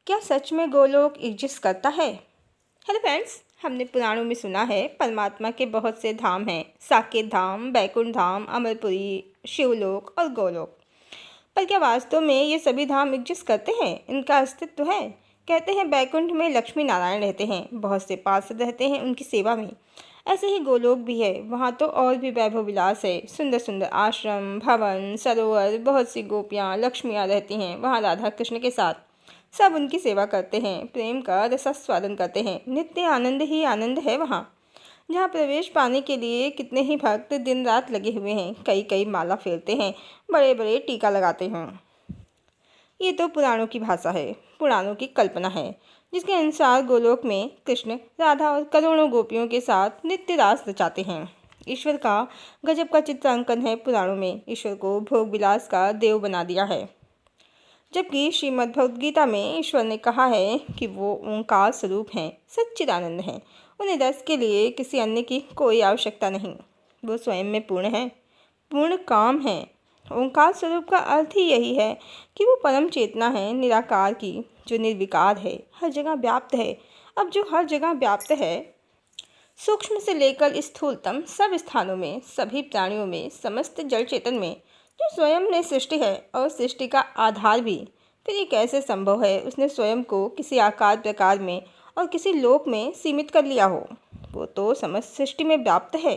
क्या सच में गोलोक एग्जिस्ट करता है? हेलो फ्रेंड्स, हमने पुराणों में सुना है परमात्मा के बहुत से धाम हैं। साकेत धाम, बैकुंठ धाम, अमरपुरी, शिवलोक और गोलोक। पर क्या वास्तव में ये सभी धाम एग्जिस्ट करते हैं? इनका अस्तित्व है? कहते हैं बैकुंठ में लक्ष्मी नारायण रहते हैं, बहुत से पार्षद रहते हैं उनकी सेवा में। ऐसे ही गोलोक भी है, वहाँ तो और भी वैभव विलास है। सुंदर सुंदर आश्रम, भवन, सरोवर, बहुत सी गोपियाँ, लक्ष्मियाँ रहती हैं वहाँ राधा कृष्ण के साथ। सब उनकी सेवा करते हैं, प्रेम का रसास्वादन करते हैं। नित्य आनंद ही आनंद है वहाँ। जहाँ प्रवेश पाने के लिए कितने ही भक्त दिन रात लगे हुए हैं, कई कई माला फेरते हैं, बड़े बड़े टीका लगाते हैं। ये तो पुराणों की भाषा है, पुराणों की कल्पना है, जिसके अनुसार गोलोक में कृष्ण राधा और करोड़ों गोपियों के साथ नित्य रास रचाते हैं। ईश्वर का गजब का चित्रांकन है पुराणों में। ईश्वर को भोग विलास का देव बना दिया है, जबकि श्रीमद् भगवद गीता में ईश्वर ने कहा है कि वो ओंकार स्वरूप हैं, सच्चिदानंद हैं। उन्हें रस के लिए किसी अन्य की कोई आवश्यकता नहीं। वो स्वयं में पूर्ण है, पूर्ण काम है। ओंकार स्वरूप का अर्थ ही यही है कि वो परम चेतना है, निराकार की, जो निर्विकार है, हर जगह व्याप्त है। अब जो हर जगह व्याप्त है, सूक्ष्म से लेकर स्थूलतम सब स्थानों में, सभी प्राणियों में, समस्त जल चेतन में, जो स्वयं ने सृष्टि है और सृष्टि का आधार भी, फिर ये कैसे संभव है उसने स्वयं को किसी आकार प्रकार में और किसी लोक में सीमित कर लिया हो? वो तो समस्त सृष्टि में व्याप्त है,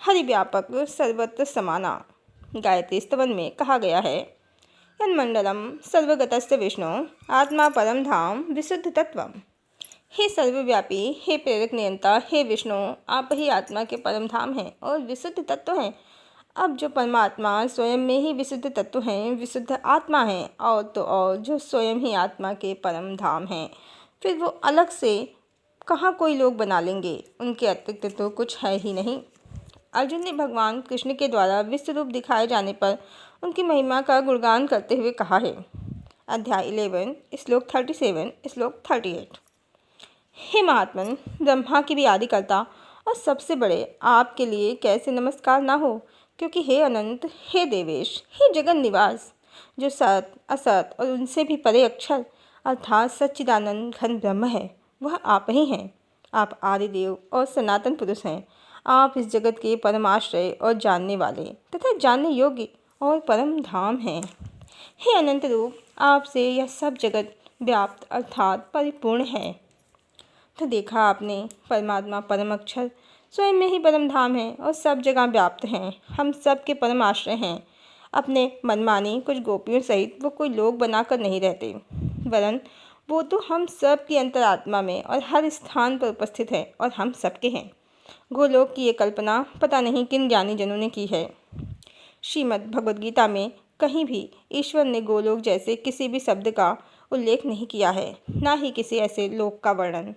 हरिव्यापक, सर्वत्र समाना। गायत्री स्तवन में कहा गया है, यन्मंडलम सर्वगतस्य विष्णु आत्मा परम धाम विशुद्ध तत्वम। हे सर्वव्यापी, हे प्रेरक नियंता, हे विष्णु, आप ही आत्मा के परम धाम हैं और विशुद्ध तत्व हैं। अब जो परमात्मा स्वयं में ही विशुद्ध तत्व हैं, विशुद्ध आत्मा हैं, और तो और जो स्वयं ही आत्मा के परम धाम हैं, फिर वो अलग से कहाँ कोई लोग बना लेंगे? उनके अतिरिक्त तो कुछ है ही नहीं। अर्जुन ने भगवान कृष्ण के द्वारा विश्व रूप दिखाए जाने पर उनकी महिमा का गुणगान करते हुए कहा है। अध्याय 11, श्लोक 37, श्लोक 38। हे महात्मन, ब्रह्मा की भी आदि करता और सबसे बड़े आपके लिए कैसे नमस्कार ना हो, क्योंकि हे अनंत, हे देवेश, हे जगन निवास, जो सत असत और उनसे भी परे अक्षर अर्थात सच्चिदानंद घन ब्रह्म है, वह आप ही हैं। आप आदिदेव और सनातन पुरुष हैं। आप इस जगत के परमाश्रय और जानने वाले तथा जानने योग्य और परम धाम हैं। हे अनंत रूप, आपसे यह सब जगत व्याप्त अर्थात परिपूर्ण है। तो देखा आपने, परमात्मा परम अक्षर स्वयं में ही परम धाम है और सब जगह व्याप्त हैं। हम सब के परम आश्रय हैं। अपने मनमानी कुछ गोपियों सहित वो कोई लोग बनाकर नहीं रहते, वरन वो तो हम सब की अंतरात्मा में और हर स्थान पर उपस्थित है और हम सबके हैं। गोलोक की ये कल्पना पता नहीं किन ज्ञानी जनों ने की है। श्रीमद् भगवद गीता में कहीं भी ईश्वर ने गोलोक जैसे किसी भी शब्द का उल्लेख नहीं किया है, ना ही किसी ऐसे लोक का वर्णन।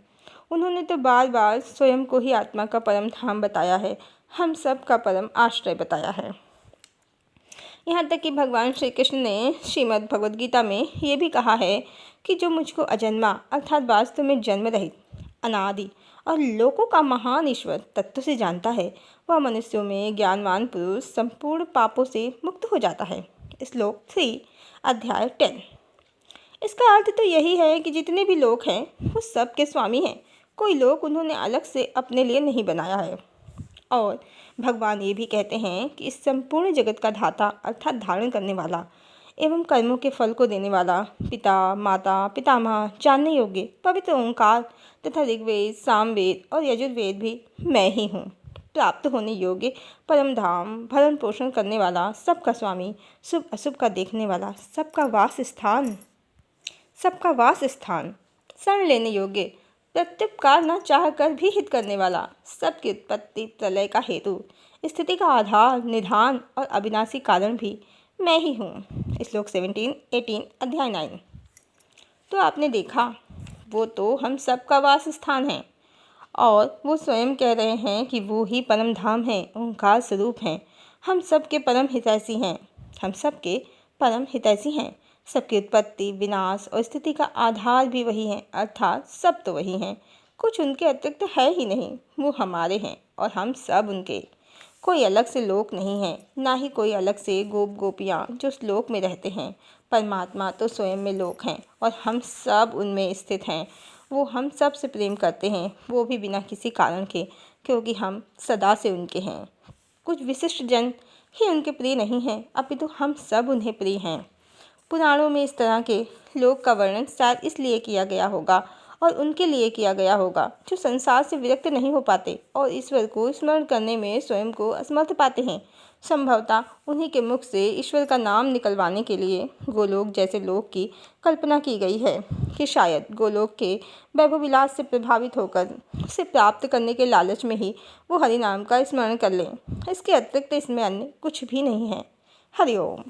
उन्होंने तो बार बार स्वयं को ही आत्मा का परम धाम बताया है, हम सब का परम आश्रय बताया है। यहाँ तक कि भगवान श्री कृष्ण ने श्रीमद् भगवद गीता में ये भी कहा है कि जो मुझको अजन्मा अर्थात वास्तव में जन्म रहित, अनादि और लोकों का महान ईश्वर तत्व से जानता है, वह मनुष्यों में ज्ञानवान पुरुष संपूर्ण पापों से मुक्त हो जाता है। श्लोक 3, अध्याय 10। इसका अर्थ तो यही है कि जितने भी लोग हैं वो सब के स्वामी हैं। कोई लोग उन्होंने अलग से अपने लिए नहीं बनाया है। और भगवान ये भी कहते हैं कि इस संपूर्ण जगत का धाता अर्थात धारण करने वाला एवं कर्मों के फल को देने वाला पिता, माता, पितामह, जानने योग्य पवित्र ओंकार तथा ऋग्वेद, सामवेद और यजुर्वेद भी मैं ही हूँ। प्राप्त होने योग्य परम धाम, भरण पोषण करने वाला, सबका स्वामी, शुभ अशुभ का देखने वाला, सबका वास स्थान, शरण लेने योग्य, प्रत्युपकार न चाहकर भी हित करने वाला, सबकी उत्पत्ति प्रलय का हेतु, स्थिति का आधार, निधान और अविनाशी कारण भी मैं ही हूँ। श्लोक 17, 18, अध्याय 9। तो आपने देखा, वो तो हम सब का वास स्थान है और वो स्वयं कह रहे हैं कि वो ही परम धाम है, ओंकार स्वरूप हैं। हम सब के परम हितैषी हैं। सबकी उत्पत्ति, विनाश और स्थिति का आधार भी वही है, अर्थात सब तो वही हैं। कुछ उनके अतिरिक्त है ही नहीं। वो हमारे हैं और हम सब उनके। कोई अलग से लोक नहीं है, ना ही कोई अलग से गोप गोपियाँ जो उस लोक में रहते हैं। परमात्मा तो स्वयं में लोक हैं और हम सब उनमें स्थित हैं। वो हम सब से प्रेम करते हैं, वो भी बिना किसी कारण के, क्योंकि हम सदा से उनके हैं। कुछ विशिष्ट जन ही उनके प्रिय नहीं हैं, अपितु हम सब उन्हें प्रिय हैं। पुराणों में इस तरह के लोक का वर्णन शायद इसलिए किया गया होगा और उनके लिए किया गया होगा जो संसार से विरक्त नहीं हो पाते और ईश्वर को स्मरण करने में स्वयं को असमर्थ पाते हैं। संभवतः उन्हीं के मुख से ईश्वर का नाम निकलवाने के लिए गोलोक जैसे लोक की कल्पना की गई है कि शायद गोलोक के वैभव विलास से प्रभावित होकर उसे प्राप्त करने के लालच में ही वो हरि नाम का स्मरण कर लें। इसके अतिरिक्त इसमें अन्य कुछ भी नहीं है। हरि ओम।